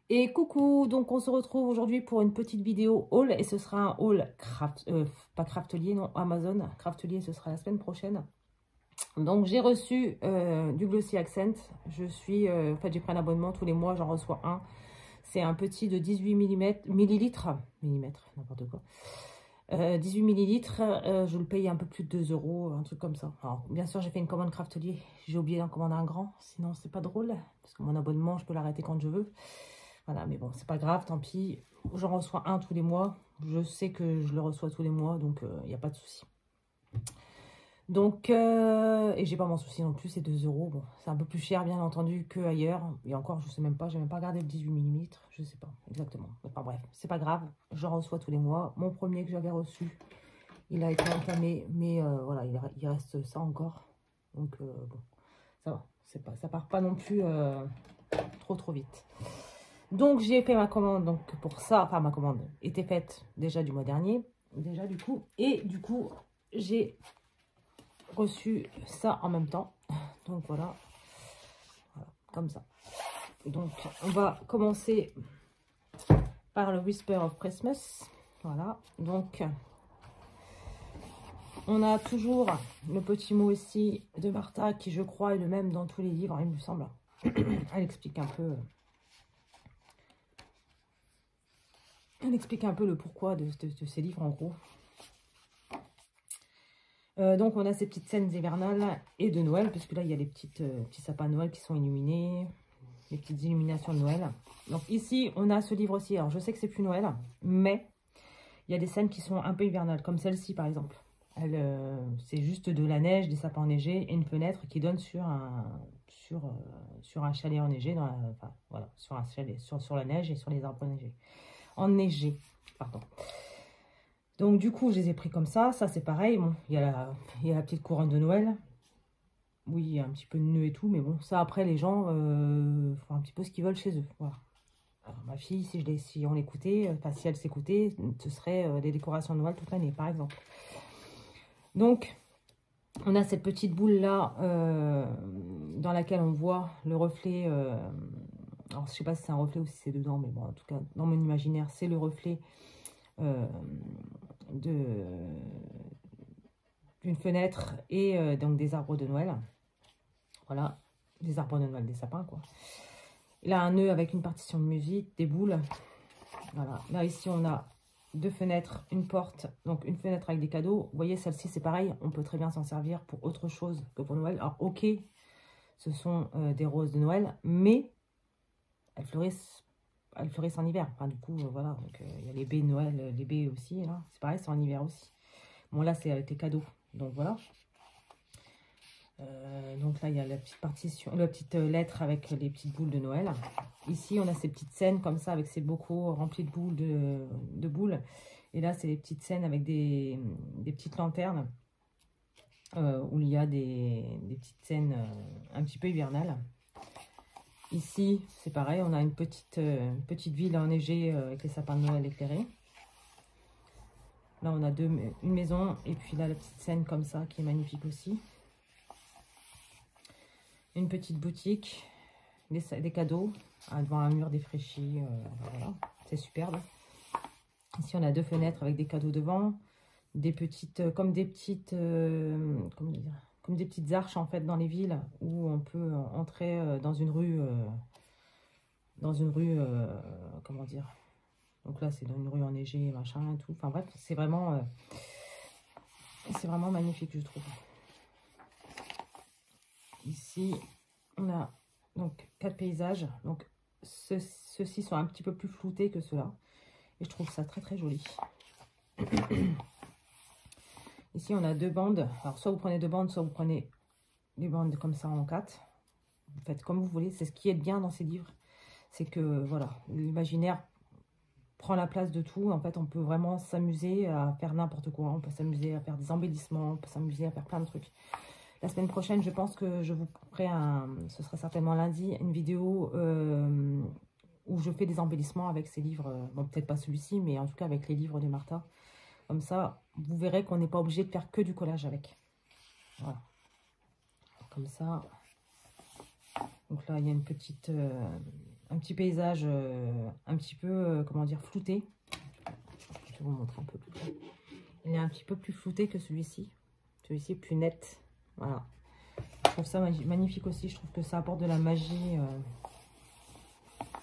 Et coucou, donc on se retrouve aujourd'hui pour une petite vidéo haul et ce sera un haul pas craftelier, non, Amazon. Craftelier, ce sera la semaine prochaine. Donc j'ai reçu du Glossy Accent. En fait, j'ai pris un abonnement tous les mois, j'en reçois un. C'est un petit de 18 millilitres, n'importe quoi. 18 millilitres, je le paye un peu plus de 2 euros, un truc comme ça. Alors, bien sûr, j'ai fait une commande Craftelier. J'ai oublié d'en commander un grand, sinon c'est pas drôle. Parce que mon abonnement, je peux l'arrêter quand je veux. Voilà, mais bon, c'est pas grave, tant pis. J'en reçois un tous les mois. Je sais que je le reçois tous les mois, donc il n'y a pas de souci. Donc, et j'ai pas m'en souci non plus, c'est 2 euros. Bon, c'est un peu plus cher, bien entendu, qu'ailleurs. Et encore, je sais même pas, j'ai même pas regardé le 18 mm. Je sais pas exactement. Enfin bref, c'est pas grave. J'en reçois tous les mois. Mon premier que j'avais reçu, il a été entamé, mais voilà, il reste ça encore. Donc, bon, ça va. Ça part pas non plus trop vite. Donc, j'ai fait ma commande, donc pour ça, enfin, ma commande était faite déjà du mois dernier, déjà du coup, et du coup, j'ai reçu ça en même temps. Donc, voilà, comme ça. Donc, on va commencer par le Whisper of Christmas. Voilà, donc, on a toujours le petit mot ici de Martha, qui, je crois, est le même dans tous les livres, il me semble. Elle explique un peu... Elle explique un peu le pourquoi de ces livres, en gros. Donc, on a ces petites scènes hivernales et de Noël, puisque là, il y a les petits sapins de Noël qui sont illuminés, les petites illuminations de Noël. Donc, ici, on a ce livre-ci. Alors, je sais que c'est plus Noël, mais il y a des scènes qui sont un peu hivernales, comme celle-ci, par exemple. C'est juste de la neige, des sapins enneigés et une fenêtre qui donne sur un chalet enneigé, enfin, voilà, sur un chalet, sur la neige et sur les arbres enneigés. Pardon. Donc, du coup, je les ai pris comme ça. Ça, c'est pareil. Bon, il y a la petite couronne de Noël. Oui, il y a un petit peu de nœud et tout. Mais bon, ça, après, les gens font un petit peu ce qu'ils veulent chez eux. Voilà. Alors, ma fille, si on l'écoutait, enfin, si elle s'écoutait, ce serait des décorations de Noël toute l'année, par exemple. Donc, on a cette petite boule-là dans laquelle on voit le reflet. Alors, je ne sais pas si c'est un reflet ou si c'est dedans. Mais bon, en tout cas, dans mon imaginaire, c'est le reflet d'une fenêtre et donc des arbres de Noël. Voilà, des arbres de Noël, des sapins, quoi. Il a un nœud avec une partition de musique, des boules. Voilà, là, ici, on a deux fenêtres, une porte, donc une fenêtre avec des cadeaux. Vous voyez, celle-ci, c'est pareil, on peut très bien s'en servir pour autre chose que pour Noël. Alors, ok, ce sont des roses de Noël, mais elles fleurissent en hiver. Enfin, du coup, voilà, donc il y a les baies de Noël, les baies aussi, là, c'est pareil, c'est en hiver aussi. Bon, là, c'est avec les cadeaux, donc voilà. Donc là, il y a la petite partition, la petite lettre avec les petites boules de Noël. Ici, on a ces petites scènes comme ça, avec ces bocaux remplis de boules, de boules. Et là, c'est les petites scènes avec des petites lanternes, où il y a des petites scènes un petit peu hivernales. Ici, c'est pareil, on a une petite ville enneigée avec les sapins de Noël éclairés. Là, on a une maison, et puis là, la petite scène comme ça, qui est magnifique aussi. Une petite boutique, des cadeaux devant un mur défraîchi, voilà, c'est superbe. Ici, on a deux fenêtres avec des cadeaux devant, des petites, comme des petites arches en fait dans les villes où on peut entrer dans une rue, comment dire. Donc là, c'est dans une rue enneigée, machin, et tout. Enfin bref, c'est vraiment magnifique, je trouve. Ici, on a donc 4 paysages. Donc, ceux-ci sont un petit peu plus floutés que ceux-là. Et je trouve ça très, très joli. Ici, on a 2 bandes. Alors, soit vous prenez 2 bandes, soit vous prenez des bandes comme ça en 4. Vous faites comme vous voulez. C'est ce qui est bien dans ces livres. C'est que, voilà, l'imaginaire prend la place de tout. En fait, on peut vraiment s'amuser à faire n'importe quoi. On peut s'amuser à faire des embellissements. On peut s'amuser à faire plein de trucs. La semaine prochaine, je pense que je vous ferai ce sera certainement lundi, une vidéo où je fais des embellissements avec ces livres. Bon, peut-être pas celui-ci, mais en tout cas avec les livres de Martha. Comme ça, vous verrez qu'on n'est pas obligé de faire que du collage avec. Voilà. Comme ça. Donc là, il y a une petite un petit paysage un petit peu, comment dire, flouté. Je vais vous montrer un peu plus près. Il est un petit peu plus flouté que celui-ci. Celui-ci est plus net. Voilà. Je trouve ça magnifique aussi. Je trouve que ça apporte de la magie.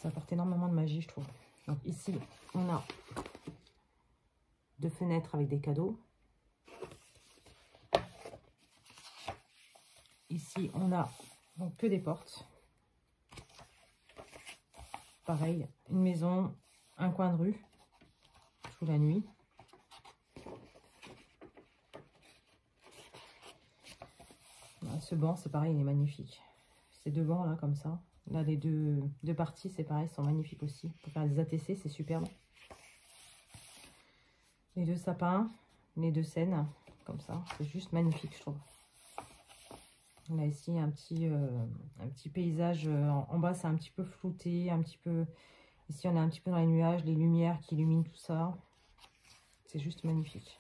Ça apporte énormément de magie, je trouve. Donc ici, on a 2 fenêtres avec des cadeaux. Ici, on a donc que des portes. Pareil, une maison, un coin de rue, sous la nuit. Ce banc, c'est pareil, il est magnifique. Ces 2 bancs là, comme ça. Là, les deux parties, c'est pareil, sont magnifiques aussi. Pour faire des ATC, c'est superbe. Les 2 sapins, les 2 scènes, comme ça. C'est juste magnifique, je trouve. On a ici un petit paysage. En bas, c'est un petit peu flouté, un petit peu... Ici, on est un petit peu dans les nuages, les lumières qui illuminent tout ça. C'est juste magnifique.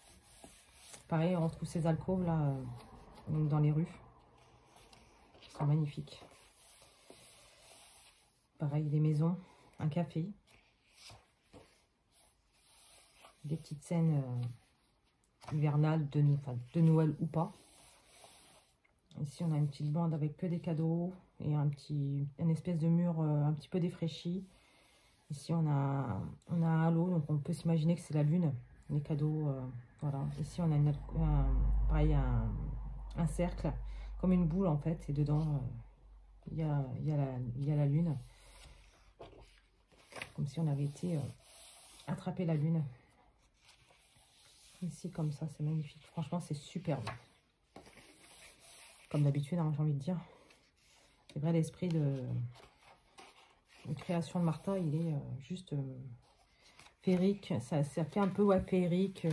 Pareil, on retrouve ces alcôves là, dans les rues. Ils sont magnifiques. Pareil, des maisons, un café. Des petites scènes hivernales de Noël ou pas. Ici, on a une petite bande avec que des cadeaux et un espèce de mur un petit peu défraîchi. Ici, on a un halo, donc on peut s'imaginer que c'est la lune, les cadeaux. Voilà. Ici, on a pareil, un cercle, comme une boule en fait, et dedans, il y a la lune. Comme si on avait été attraper la lune. Ici, comme ça, c'est magnifique. Franchement, c'est superbe. Comme d'habitude, hein, j'ai envie de dire. C'est vrai, l'esprit de création de Martha, il est juste féerique. Ça fait un peu ouais, féerique.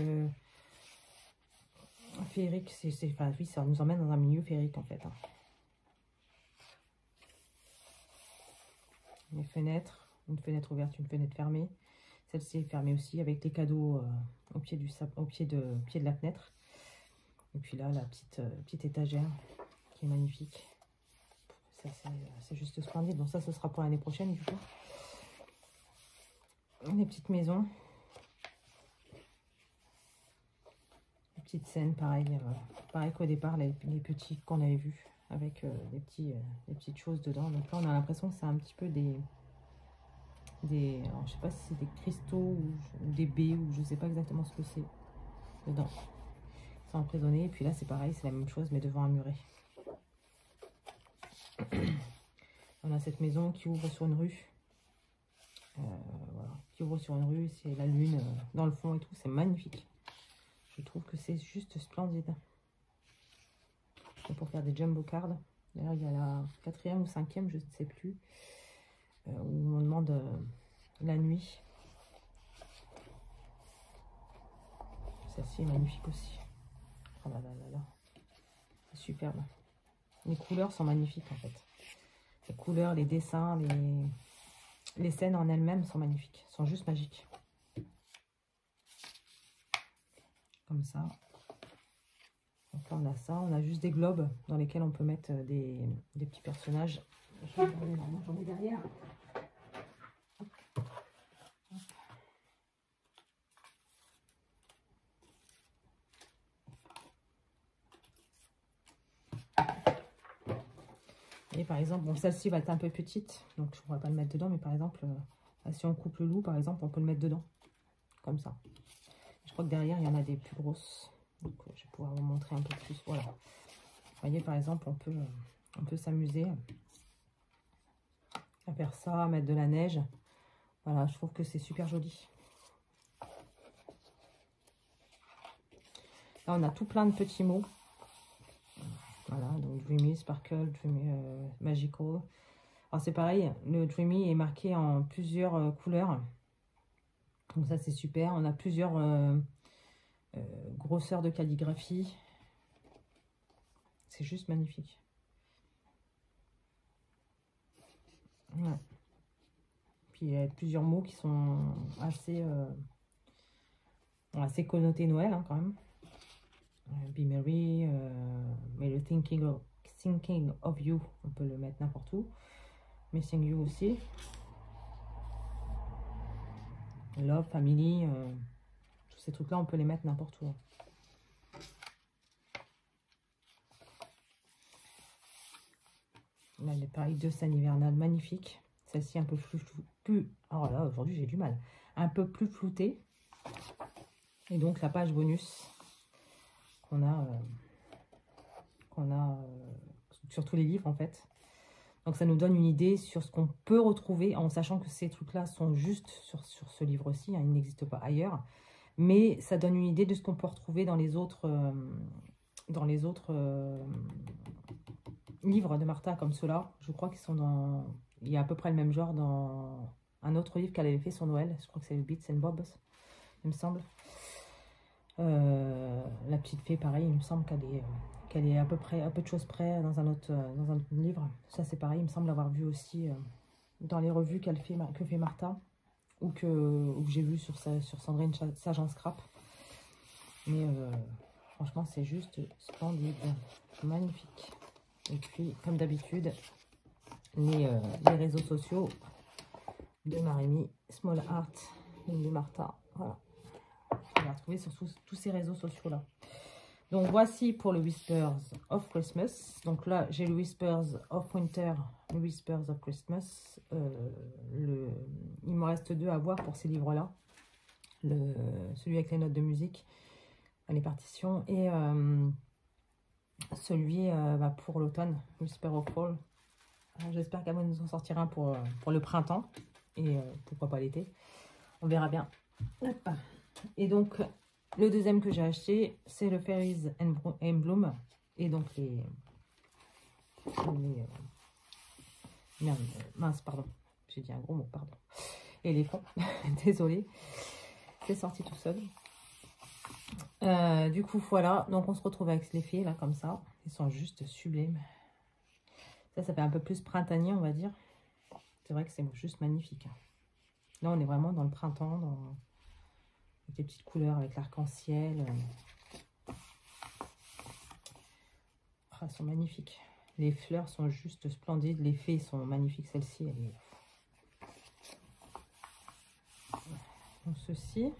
Féerique, enfin, oui, ça nous emmène dans un milieu féerique, en fait. Hein. Les fenêtres, une fenêtre ouverte, une fenêtre fermée. Celle-ci est fermée aussi, avec les cadeaux au pied de la fenêtre. Et puis là, la petite étagère qui est magnifique. C'est juste splendide. Donc ça, ce sera pour l'année prochaine, du coup. Les petites maisons. Les petites scènes, pareil. Pareil qu'au départ, les petits qu'on avait vus, avec les petites choses dedans. Donc là, on a l'impression que c'est un petit peu alors, je sais pas si c'est des cristaux ou des baies, ou je sais pas exactement ce que c'est dedans. C'est emprisonné. Et puis là, c'est pareil, c'est la même chose, mais devant un muret. On a cette maison qui ouvre sur une rue. Voilà, qui ouvre sur une rue, c'est la lune dans le fond et tout, c'est magnifique. Je trouve que c'est juste splendide. Et pour faire des jumbo cards, d'ailleurs il y a la 4e ou 5e, je ne sais plus, où on demande la nuit. Celle-ci est magnifique aussi. Oh là là là là, c'est superbe. Les couleurs sont magnifiques en fait. Les couleurs, les dessins, les scènes en elles-mêmes sont magnifiques, sont juste magiques. Comme ça. Donc là, on a ça. On a juste des globes dans lesquels on peut mettre des petits personnages. Je vais regarder là, j'en ai derrière. Et par exemple, bon, celle-ci va être un peu petite, donc je ne pourrais pas le mettre dedans, mais par exemple, si on coupe le loup, par exemple, on peut le mettre dedans, comme ça. Je crois que derrière, il y en a des plus grosses, donc je vais pouvoir vous montrer un peu plus. Voilà. Vous voyez, par exemple, on peut s'amuser à faire ça, à mettre de la neige. Voilà, je trouve que c'est super joli. Là, on a tout plein de petits mots. Voilà, donc Dreamy, Sparkle, Dreamy, Magical. Alors c'est pareil, le Dreamy est marqué en plusieurs couleurs. Donc ça c'est super. On a plusieurs grosseurs de calligraphie. C'est juste magnifique. Ouais. Puis il y a plusieurs mots qui sont assez connotés Noël hein, quand même. Be merry, mais le thinking of you, on peut le mettre n'importe où. Missing you aussi. Love, family, tous ces trucs-là, on peut les mettre n'importe où. Là, il est pareil, 2 scènes hivernales magnifiques. Celle-ci un peu plus... Oh là, aujourd'hui, j'ai du mal. Un peu plus floutée. Et donc, la page bonus qu'on a, sur tous les livres, en fait. Donc, ça nous donne une idée sur ce qu'on peut retrouver, en sachant que ces trucs-là sont juste sur ce livre-ci. Hein, ils n'existent pas ailleurs. Mais ça donne une idée de ce qu'on peut retrouver dans les autres... livres de Martha comme ceux-là. Je crois qu'ils sont dans... Il y a à peu près le même genre dans un autre livre qu'elle avait fait sur Noël. Je crois que c'est le Bits and Bobs, il me semble. La petite fée, pareil, il me semble qu'elle est à peu de choses près dans un autre livre. Ça, c'est pareil, il me semble l'avoir vu aussi dans les revues que fait Martha, ou que j'ai vu sur Sandrine Sage en Scrap. Mais franchement, c'est juste splendide, magnifique. Et puis, comme d'habitude, les réseaux sociaux de Marémy, Small Art, de Martha. Voilà. On va retrouver sur tous ces réseaux sociaux-là. Donc, voici pour le Whispers of Christmas. Donc là, j'ai le Whispers of Winter, le Whispers of Christmas. Il me reste 2 à voir pour ces livres-là. Celui avec les notes de musique, les partitions, et celui pour l'automne, Whisper of Fall. J'espère qu'elle va nous en sortir un pour le printemps, et pourquoi pas l'été. On verra bien. Hop. Et donc, le deuxième que j'ai acheté, c'est le Fairies and Bloom. Et donc, mince, pardon. J'ai dit un gros mot, pardon. Éléphant, désolée. C'est sorti tout seul. Du coup, voilà. Donc, on se retrouve avec les fées, là, comme ça. Ils sont juste sublimes. Ça fait un peu plus printanier, on va dire. C'est vrai que c'est juste magnifique. Là, on est vraiment dans le printemps, avec des petites couleurs, avec l'arc-en-ciel. Elles sont magnifiques. Les fleurs sont juste splendides. Les fées sont magnifiques. Celle-ci, elle est... Donc, ceci.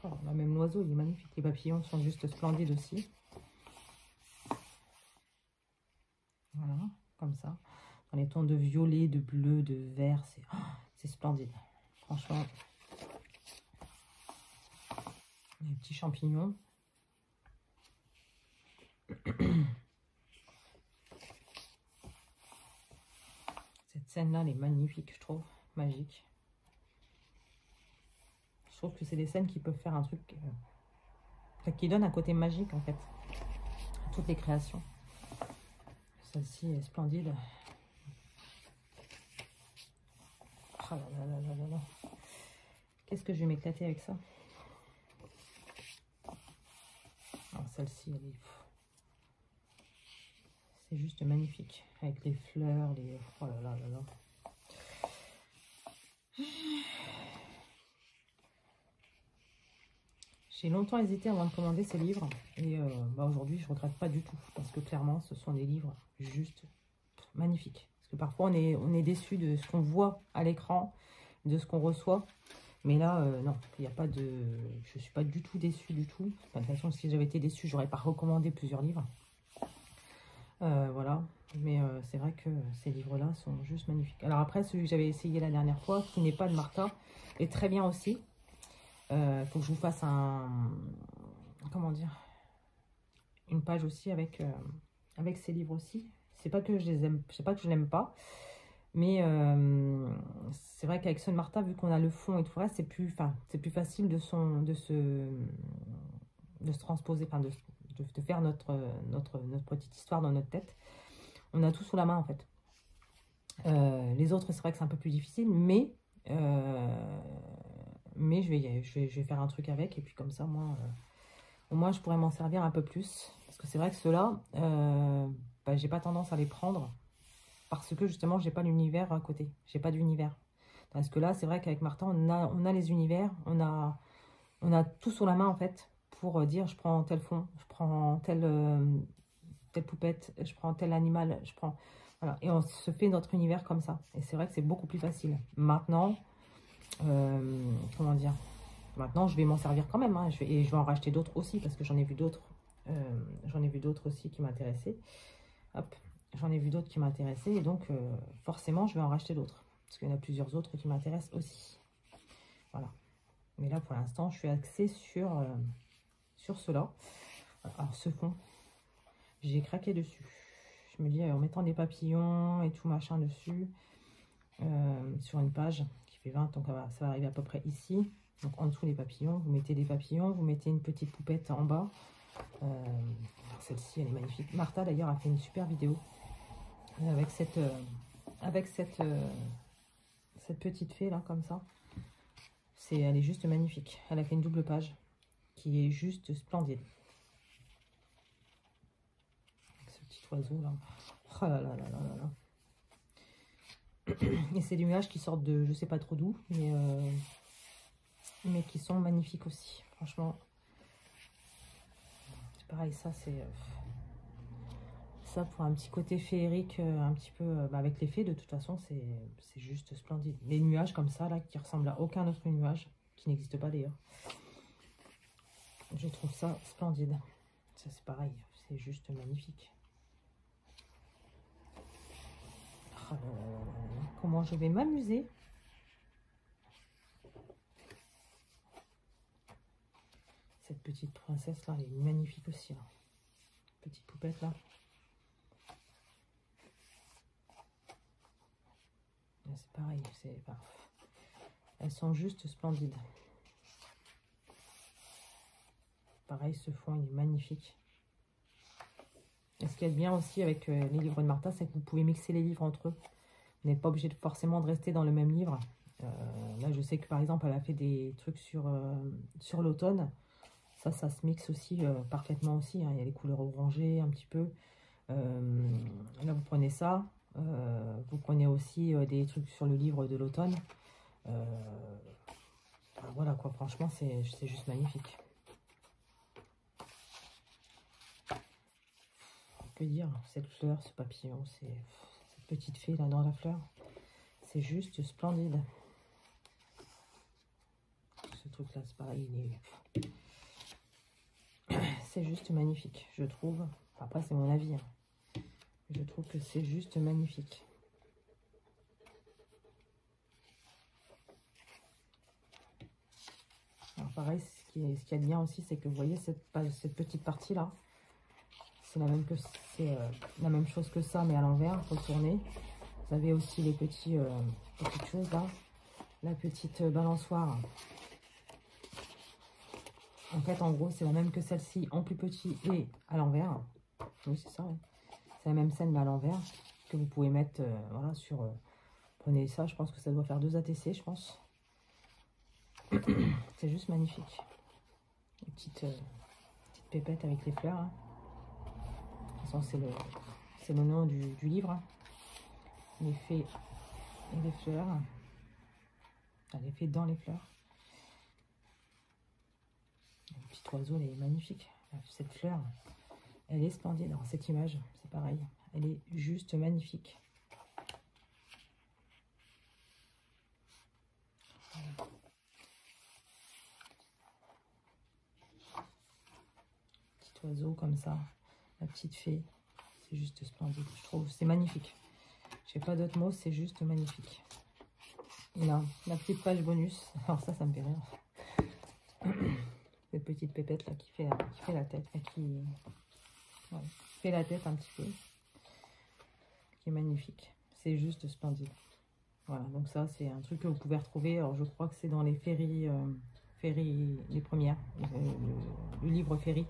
Oh, là, même l'oiseau, il est magnifique. Les papillons sont juste splendides aussi. Voilà, comme ça. Dans les tons de violet, de bleu, de vert. C'est splendide. Franchement. Les petits champignons. Cette scène-là, elle est magnifique, je trouve. Magique. Je trouve que c'est des scènes qui peuvent faire un truc... qui donnent un côté magique, en fait. À toutes les créations. Celle-ci est splendide. Oh là là là là là là. Qu'est-ce que je vais m'éclater avec ça? Celle-ci, elle est... C'est juste magnifique. Avec les fleurs, les... Oh là là là là. J'ai longtemps hésité avant de commander ces livres. Et aujourd'hui, je ne regrette pas du tout. Parce que clairement, ce sont des livres juste magnifiques. Parce que parfois, on est déçu de ce qu'on voit à l'écran, de ce qu'on reçoit. Mais là, non, il n'y a pas de... Je ne suis pas du tout déçue du tout. De toute façon, si j'avais été déçue, je n'aurais pas recommandé plusieurs livres. Voilà. Mais c'est vrai que ces livres-là sont juste magnifiques. Alors après, celui que j'avais essayé la dernière fois, qui n'est pas de Martha, est très bien aussi. Faut que je vous fasse comment dire, une page aussi avec ces livres aussi. C'est pas que je les aime, c'est pas que je l'aime pas, mais c'est vrai qu'avec Sun Martha, vu qu'on a le fond et tout ça, c'est plus facile de se transposer, de faire notre petite histoire dans notre tête. On a tout sous la main en fait. Les autres, c'est vrai que c'est un peu plus difficile, mais je vais faire un truc avec, et puis comme ça, moi, au moins, je pourrais m'en servir un peu plus. Parce que c'est vrai que ceux-là, j'ai pas tendance à les prendre, parce que justement, j'ai pas l'univers à côté. J'ai pas d'univers. Parce que là, c'est vrai qu'avec Martha, on a les univers, on a tout sous la main, en fait, pour dire, je prends tel fond, je prends telle poupette, je prends tel animal, je prends... Voilà, et on se fait notre univers comme ça. Et c'est vrai que c'est beaucoup plus facile. Maintenant, comment dire? Maintenant, je vais m'en servir quand même. Hein, et je vais en racheter d'autres aussi, parce que j'en ai vu d'autres. J'en ai vu d'autres aussi qui m'intéressaient. Hop, j'en ai vu d'autres qui m'intéressaient. Et donc, forcément, je vais en racheter d'autres. Parce qu'il y en a plusieurs autres qui m'intéressent aussi. Voilà. Mais là, pour l'instant, je suis axée sur cela. Alors, ce fond, j'ai craqué dessus. Je me dis, en mettant des papillons et tout machin dessus, sur une page qui fait 20, donc ça va arriver à peu près ici. Donc, en dessous des papillons, vous mettez des papillons, vous mettez une petite poupette en bas. Celle-ci, elle est magnifique. Martha, d'ailleurs, a fait une super vidéo avec cette petite fée, là, comme ça. Elle est juste magnifique. Elle a fait une double page qui est juste splendide. Avec ce petit oiseau, là. Oh là là là là là là. Et c'est des nuages qui sortent de je sais pas trop d'où, mais qui sont magnifiques aussi. Franchement, c'est pareil, ça c'est... ça pour un petit côté féerique, un petit peu avec les fées, de toute façon, c'est juste splendide. Les nuages comme ça, là, qui ressemblent à aucun autre nuage, qui n'existe pas d'ailleurs. Je trouve ça splendide. Ça c'est pareil, c'est juste magnifique. Oh là là là là là. Comment je vais m'amuser. Cette petite princesse là, elle est magnifique aussi. Là. Petite poupette là. C'est pareil, elles sont juste splendides. Pareil, ce fond il est magnifique. Et ce qu'il y a de bien aussi avec les livres de Martha, c'est que vous pouvez mixer les livres entre eux. Vous n'êtes pas obligé forcément de rester dans le même livre. Là, je sais que par exemple, elle a fait des trucs sur l'automne. Ça se mixe aussi parfaitement aussi. Hein. Il y a les couleurs orangées un petit peu. Là, vous prenez ça. Vous prenez aussi des trucs sur le livre de l'automne. Voilà quoi, franchement, c'est juste magnifique. Que dire, cette fleur, ce papillon, cette petite fée là dans la fleur, c'est juste splendide. Ce truc là, c'est pareil, c'est juste magnifique, je trouve. Après, c'est mon avis. Hein. Je trouve que c'est juste magnifique. Alors pareil, ce qui est bien aussi, c'est que vous voyez cette petite partie là. C'est la même chose que ça, mais à l'envers, retourné. Vous avez aussi les petites choses là. La petite balançoire. En fait, en gros, c'est la même que celle-ci, en plus petit et à l'envers. Oui, c'est ça. Ouais. C'est la même scène, mais à l'envers, que vous pouvez mettre, voilà, sur... prenez ça, je pense que ça doit faire 2 ATC, je pense. C'est juste magnifique. Une petite pépette avec les fleurs. Hein. De toute façon, c'est le nom du livre. Hein. Les fées et les fleurs. Enfin, les fées dans les fleurs. Le petit oiseau, elle est magnifique. Cette fleur, elle est splendide. Alors, cette image, c'est pareil. Elle est juste magnifique. Voilà. Petit oiseau comme ça. La petite fée. C'est juste splendide. Je trouve, c'est magnifique. Je n'ai pas d'autres mots, c'est juste magnifique. Et là, la petite page bonus. Alors ça me fait rire. Cette petite pépette là qui fait la tête, là, qui fait la tête un petit peu, qui est magnifique. C'est juste splendide. Voilà, donc ça c'est un truc que vous pouvez retrouver. Alors je crois que c'est dans les féeries, les premières, le livre féerie,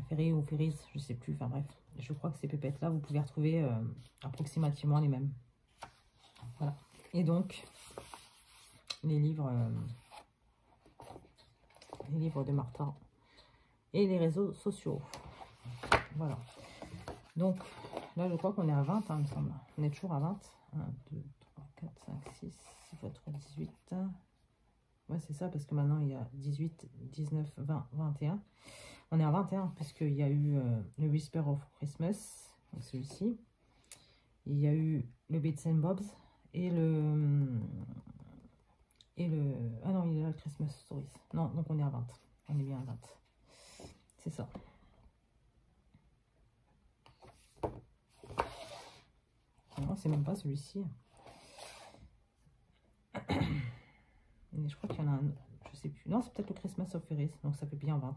féerie ou féeries, je sais plus. Enfin bref, je crois que ces pépettes là, vous pouvez retrouver approximativement les mêmes. Voilà. Et donc les livres de Martha et les réseaux sociaux. Voilà. Donc, là, je crois qu'on est à 20, hein, il me semble. On est toujours à 20. 1, 2, 3, 4, 5, 6, 6 fois 3, 18. Ouais, c'est ça, parce que maintenant, il y a 18, 19, 20, 21. On est à 21, puisqu'il y a eu le Whisper of Christmas, donc celui-ci. Il y a eu le Bits and Bobs et le... Ah non, il est là, le Christmas Stories. Non, donc on est à 20. On est bien à 20. C'est ça. Non, c'est même pas celui-ci. Mais je crois qu'il y en a un, je sais plus. Non, c'est peut-être le Christmas of Fairies, donc ça fait bien 20.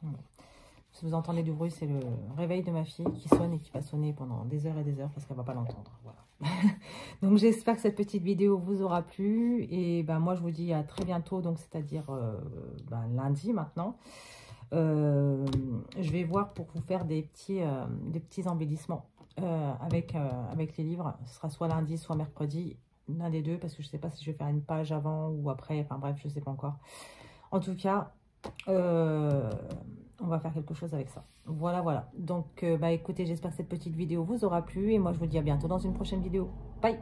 Voilà. Si vous entendez du bruit, c'est le réveil de ma fille qui sonne et qui va sonner pendant des heures et des heures parce qu'elle ne va pas l'entendre. Voilà. Donc j'espère que cette petite vidéo vous aura plu. Et ben, moi, je vous dis à très bientôt, donc c'est-à-dire lundi maintenant. Je vais voir pour vous faire des petits embellissements avec les livres. Ce sera soit lundi, soit mercredi, l'un des deux, parce que je ne sais pas si je vais faire une page avant ou après. Enfin bref, je ne sais pas encore. En tout cas, on va faire quelque chose avec ça. Voilà, voilà. Donc, écoutez, j'espère que cette petite vidéo vous aura plu. Et moi, je vous dis à bientôt dans une prochaine vidéo. Bye!